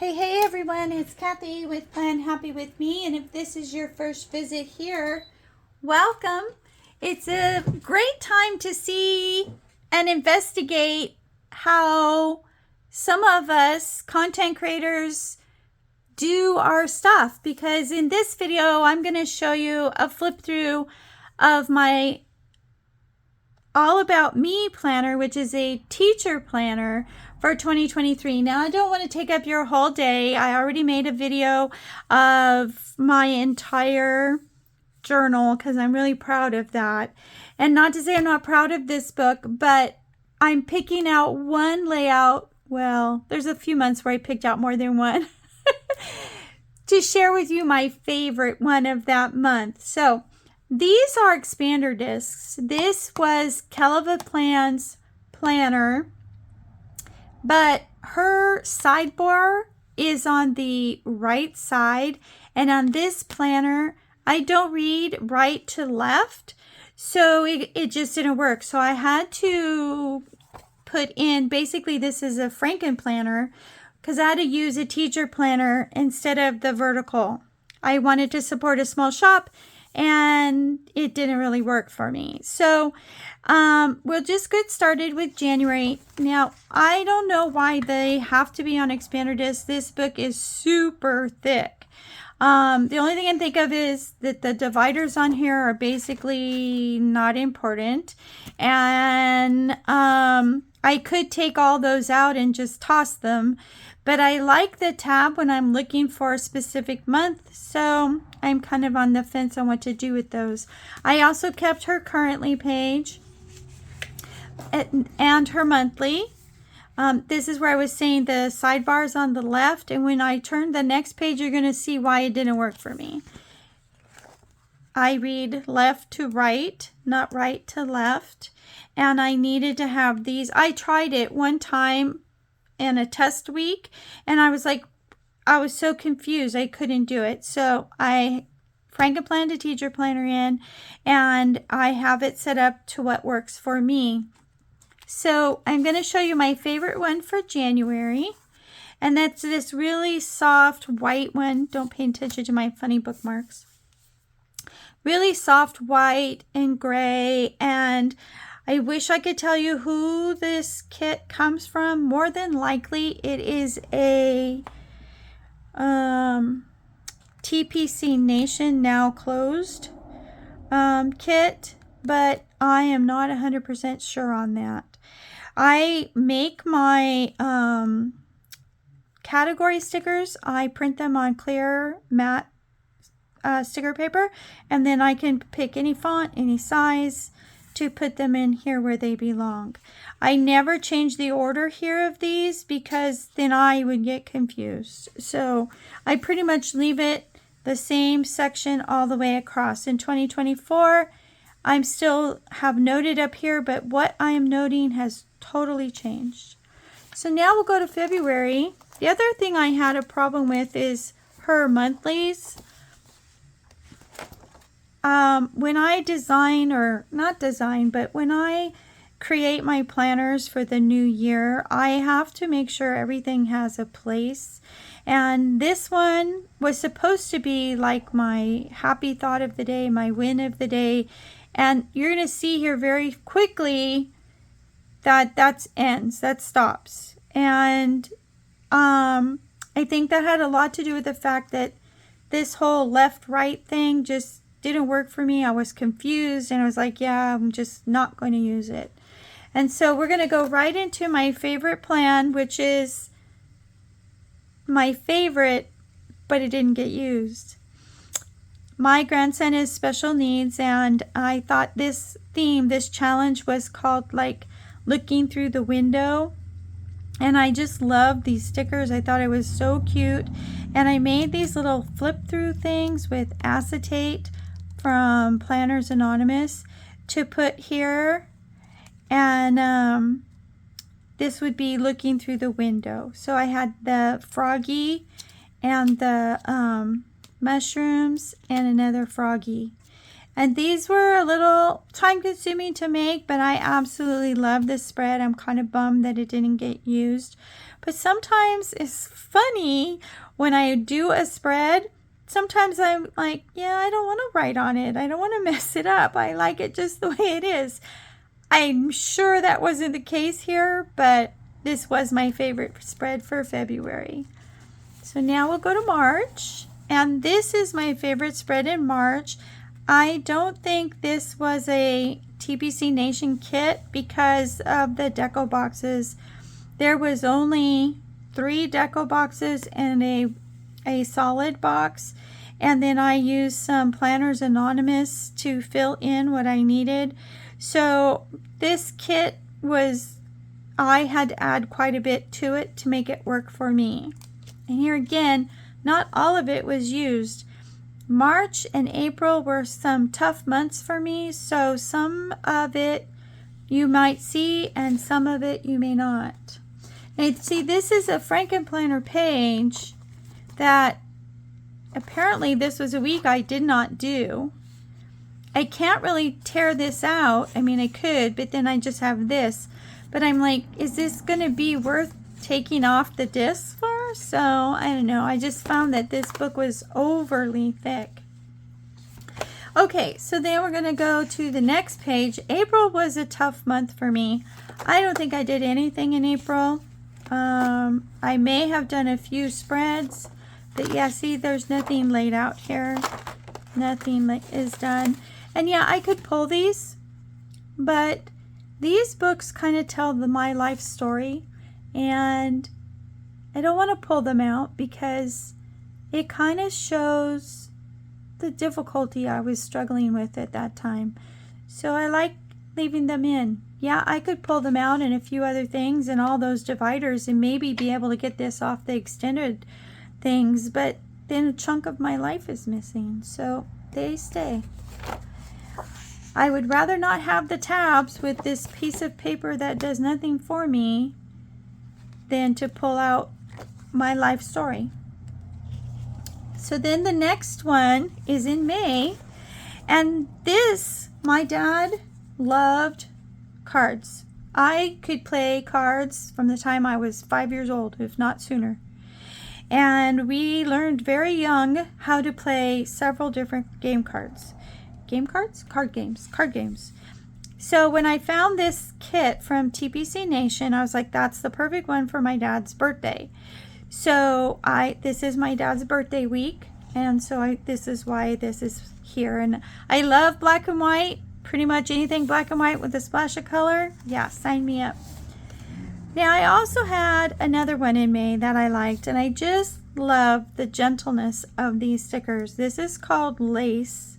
Hey everyone, it's Kathy with Plan Happy with Me, and if this is your first visit here, welcome. It's a great time to see and investigate how some of us content creators do our stuff, because in this video I'm going to show you a flip through of my All About Me planner, which is a teacher planner for 2023. Now, I don't want to take up your whole day. I already made a video of my entire journal because I'm really proud of that. And not to say I'm not proud of this book, but I'm picking out one layout. Well, there's a few months where I picked out more than one to share with you my favorite one of that month. So these are expander discs. This was Kellofaplan's planner, but her sidebar is on the right side, and on this planner I don't read right to left, so it just didn't work. So I had to put in, basically this is a franken-planner because I had to use a teacher planner instead of the vertical. I wanted to support a small shop and it didn't really work for me. So we'll just get started with January. Now, I don't know why they have to be on expander discs. This book is super thick. The only thing I can think of is that the dividers on here are basically not important. And I could take all those out and just toss them. But I like the tab when I'm looking for a specific month, so I'm kind of on the fence on what to do with those. I also kept her currently page and her monthly. This is where I was saying the sidebars on the left, and when I turn the next page, you're going to see why it didn't work for me. I read left to right, not right to left, and I needed to have these. I tried it one time in a test week, and I was so confused I couldn't do it. So I franken-planned a teacher planner in, and I have it set up to what works for me. So I'm going to show you my favorite one for January, and that's this really soft white one. Don't pay attention to my funny bookmarks. Really soft white and gray, and I wish I could tell you who this kit comes from. More than likely, it is a TPC Nation now closed kit, but I am not 100% sure on that. I make my category stickers. I print them on clear matte sticker paper, and then I can pick any font, any size, to put them in here where they belong. I never change the order here of these because then I would get confused. So I pretty much leave it the same section all the way across. In 2024, I'm still have noted up here, but what I am noting has totally changed. So now we'll go to February. The other thing I had a problem with is her monthlies. When I design, or not design, but when I create my planners for the new year, I have to make sure everything has a place. And this one was supposed to be like my happy thought of the day, my win of the day. And you're going to see here very quickly that ends, that stops. And I think that had a lot to do with the fact that this whole left-right thing just didn't work for me. I was confused, and I was like, yeah, I'm just not going to use it. And so we're going to go right into my favorite plan, which is my favorite, but it didn't get used. My grandson is special needs, and I thought this theme, this challenge was called like looking through the window. And I just loved these stickers. I thought it was so cute. And I made these little flip through things with acetate from Planners Anonymous to put here, and this would be looking through the window. So I had the froggy and the mushrooms and another froggy, And these were a little time consuming to make, but I absolutely love this spread. I'm kind of bummed that it didn't get used. But sometimes it's funny when I do a spread, sometimes I'm like, yeah, I don't want to write on it. I don't want to mess it up. I like it just the way it is. I'm sure that wasn't the case here, but this was my favorite spread for February. So now we'll go to March. And this is my favorite spread in March. I don't think this was a TPC Nation kit because of the deco boxes. There was only 3 deco boxes and a solid box. And then I used some Planners Anonymous to fill in what I needed. So this kit was, I had to add quite a bit to it to make it work for me. And here again, not all of it was used. March and April were some tough months for me, so some of it you might see and some of it you may not. And see, this is a franken-planner page that apparently this was a week I did not do. I can't really tear this out. I mean, I could, but then I just have this. But I'm like, is this going to be worth taking off the disc for? So I don't know. I just found that this book was overly thick. Okay, so then we're going to go to the next page. April was a tough month for me. I don't think I did anything in April. I may have done a few spreads, but yeah, see, there's nothing laid out here. Nothing is done. And yeah, I could pull these, but these books kind of tell my life story, and I don't want to pull them out because it kind of shows the difficulty I was struggling with at that time. So I like leaving them in. Yeah, I could pull them out and a few other things and all those dividers and maybe be able to get this off the extended things, but then a chunk of my life is missing, so they stay. I would rather not have the tabs with this piece of paper that does nothing for me than to pull out my life story. So then the next one is in May, and this, my dad loved cards. I could play cards from the time I was 5 years old, if not sooner. And we learned very young how to play several different game cards. Game cards? Card games. Card games. So when I found this kit from TPC Nation, I was like, that's the perfect one for my dad's birthday. So this is my dad's birthday week, and so this is why this is here. And I love black and white. Pretty much anything black and white with a splash of color. Yeah, sign me up. Now I also had another one in May that I liked, and I just love the gentleness of these stickers. This is called Lace.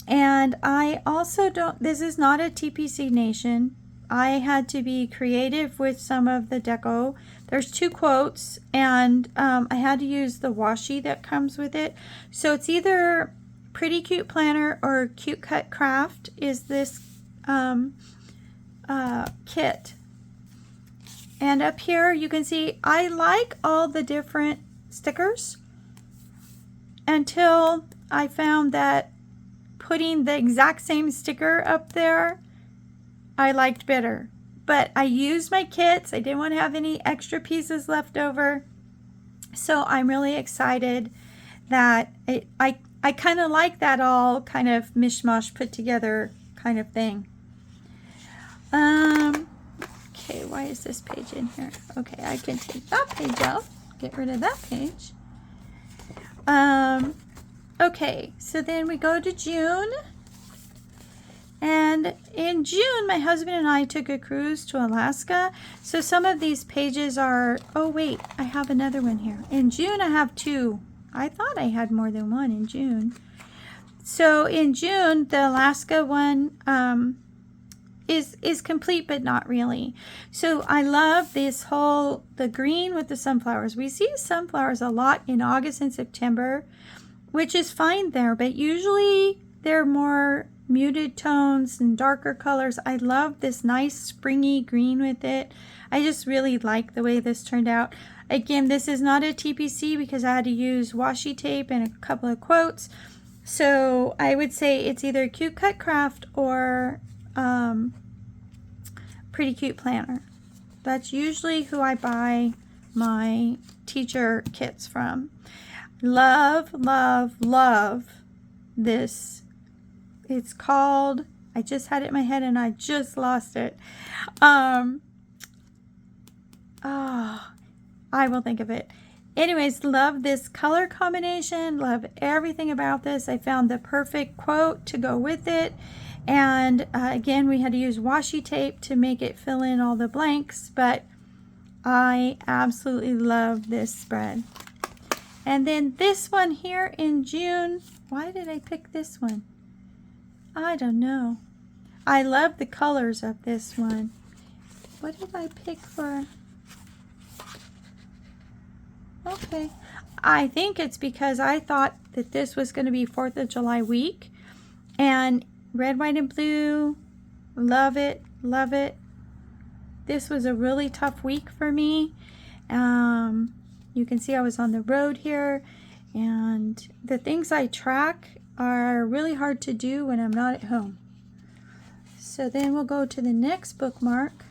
And I also this is not a TPC Nation. I had to be creative with some of the deco. There's 2 quotes, and I had to use the washi that comes with it. So it's either Pretty Cute Planner or Cute Cut Craft is this kit. And up here you can see I like all the different stickers until I found that putting the exact same sticker up there I liked better. But I used my kits. I didn't want to have any extra pieces left over. So I'm really excited that I kind of like that all kind of mishmash put together kind of thing. Okay, why is this page in here? Okay, I can take that page out. Get rid of that page. Okay, so then we go to June. And in June, my husband and I took a cruise to Alaska. So some of these pages are, oh wait, I have another one here. In June, I have 2. I thought I had more than one in June. So in June, the Alaska one is complete, but not really. So I love this the green with the sunflowers. We see sunflowers a lot in August and September, which is fine there, but usually they're more muted tones and darker colors. I love this nice springy green with it. I just really like the way this turned out. Again, this is not a TPC because I had to use washi tape and a couple of quotes. So I would say it's either Cute Cut Craft or Pretty Cute Planner. That's usually who I buy my teacher kits from. Love, love, love this. It's called, I just had it in my head and I just lost it. I will think of it. Anyways, love this color combination. Love everything about this. I found the perfect quote to go with it. And again, we had to use washi tape to make it fill in all the blanks. But I absolutely love this spread. And then this one here in June. Why did I pick this one? I don't know. I love the colors of this one. What did I pick for? Okay. I think it's because I thought that this was going to be 4th of July week. And red, white, and blue. Love it. Love it. This was a really tough week for me. You can see I was on the road here. And the things I track are really hard to do when I'm not at home. So then we'll go to the next bookmark.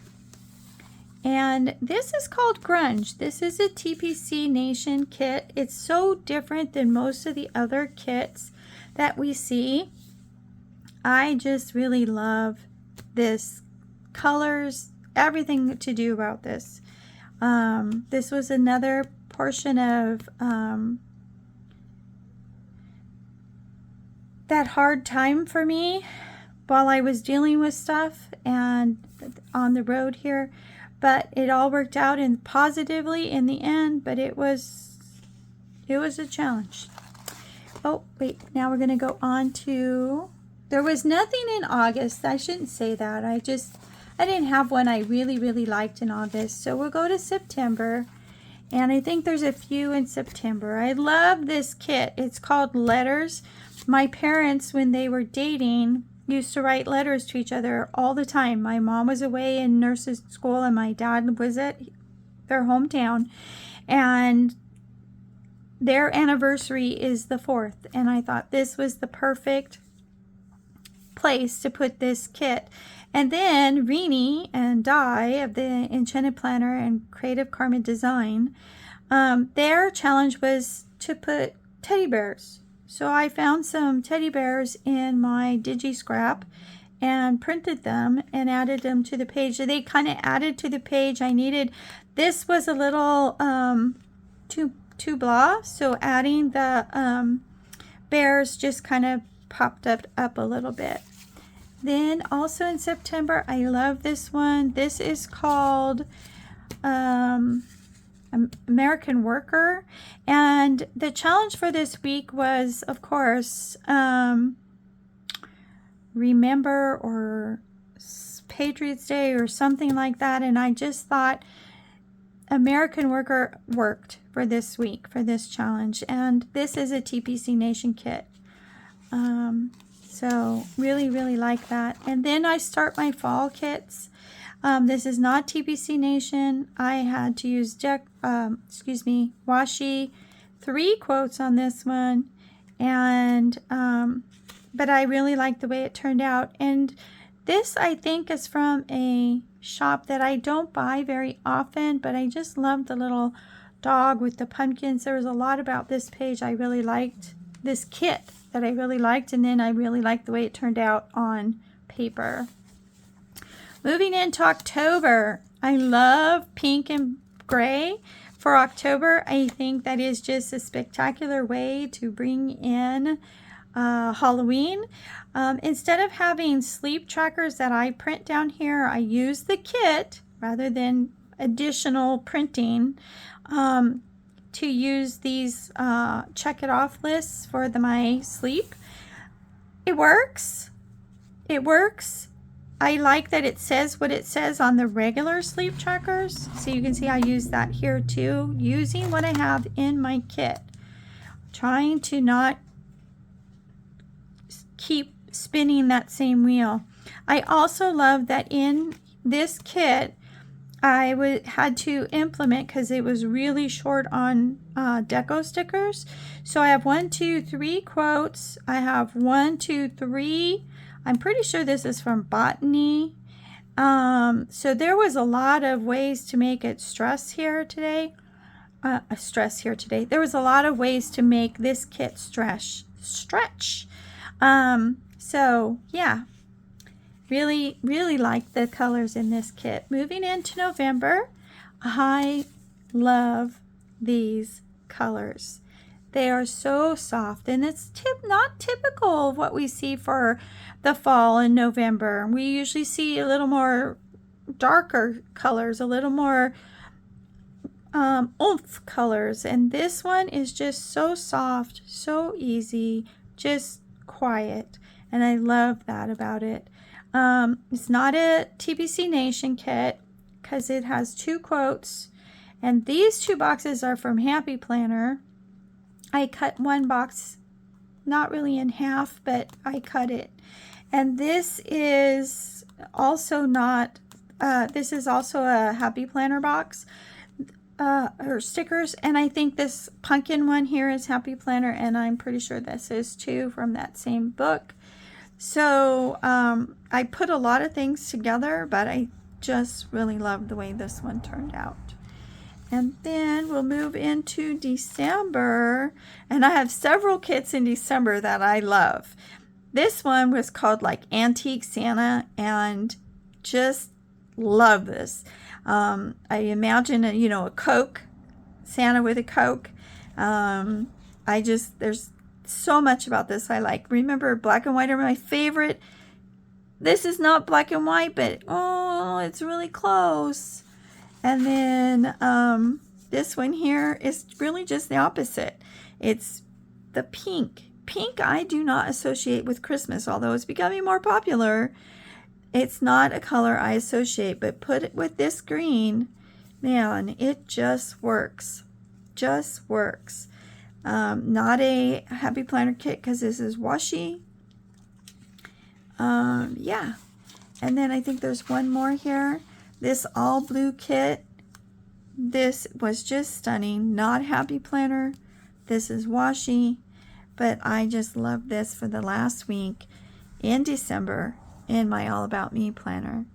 And this is called Grunge. This is a TPC Nation kit. It's so different than most of the other kits that we see. I just really love this. Colors, everything to do about this. This was another portion of that hard time for me while I was dealing with stuff and on the road here. But it all worked out in positively in the end, but it was a challenge. Oh, wait, now we're going to go on to, there was nothing in August. I shouldn't say that. I didn't have one I really, really liked in August. So we'll go to September. And I think there's a few in September. I love this kit. It's called Letters. My parents, when they were dating, used to write letters to each other all the time. My mom was away in nurse's school and my dad was at their hometown. And their anniversary is the 4th. And I thought this was the perfect place to put this kit. And then Renee and Di of the Enchanted Planner and Creative Karma Design, their challenge was to put teddy bears. So I found some teddy bears in my Digi Scrap and printed them and added them to the page. So they kind of added to the page. I needed, this was a little too blah. So adding the bears just kind of popped up a little bit. Then also in September, I love this one. This is called American Worker. And the challenge for this week was, of course, remember or Patriots Day or something like that. And I just thought American Worker worked for this week, for this challenge. And this is a TPC Nation kit. So really, really like that. And then I start my fall kits. This is not TPC Nation. I had to use washi 3 quotes on this one. And but I really like the way it turned out. And this, I think, is from a shop that I don't buy very often, but I just love the little dog with the pumpkins. There was a lot about this page I really liked, this kit that I really liked, and then I really liked the way it turned out on paper. Moving into October, I love pink and gray. For October, I think that is just a spectacular way to bring in Halloween. Instead of having sleep trackers that I print down here, I use the kit rather than additional printing to use these check it off lists for my sleep. It works. It works. I like that it says what it says on the regular sleep trackers. So you can see I use that here too, using what I have in my kit. Trying to not keep spinning that same wheel. I also love that in this kit, had to implement because it was really short on deco stickers. So I have 1, 2, 3 quotes. I have 1, 2, 3. I'm pretty sure this is from Botany. So there was a lot of ways to make it stress here today. There was a lot of ways to make this kit stretch. So yeah, really like the colors in this kit. Moving into November, I love these colors. They are so soft, and it's not typical of what we see for the fall in November. We usually see a little more darker colors, a little more oomph colors, and this one is just so soft, so easy, just quiet, and I love that about it. It's not a TBC Nation kit because it has 2 quotes, and these 2 boxes are from Happy Planner. I cut one box, not really in half, but I cut it. And this is also not, this is also a Happy Planner box, or stickers. And I think this pumpkin one here is Happy Planner, and I'm pretty sure this is too, from that same book. So I put a lot of things together, but I just really love the way this one turned out. And then we'll move into December, and I have several kits in December that I love. This one was called like Antique Santa, and just love this. I imagine a Coke, Santa with a Coke. There's so much about this I like. Remember, black and white are my favorite. This is not black and white, but oh, it's really close. And then this one here is really just the opposite. It's the pink. Pink I do not associate with Christmas, although it's becoming more popular. It's not a color I associate, but put it with this green, man, it just works. Just works. Not a Happy Planner kit because this is washi. Yeah. And then I think there's one more here. This all blue kit, this was just stunning. Not Happy Planner. This is washi, but I just love this for the last week in December in my All About Me planner.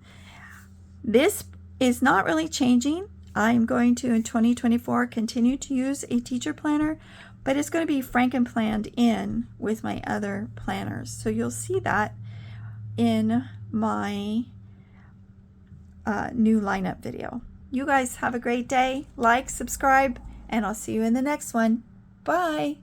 This is not really changing. I'm going to, in 2024, continue to use a teacher planner, but it's going to be franken-planned in with my other planners. So you'll see that in my new lineup video. You guys have a great day. Like, subscribe, and I'll see you in the next one. Bye.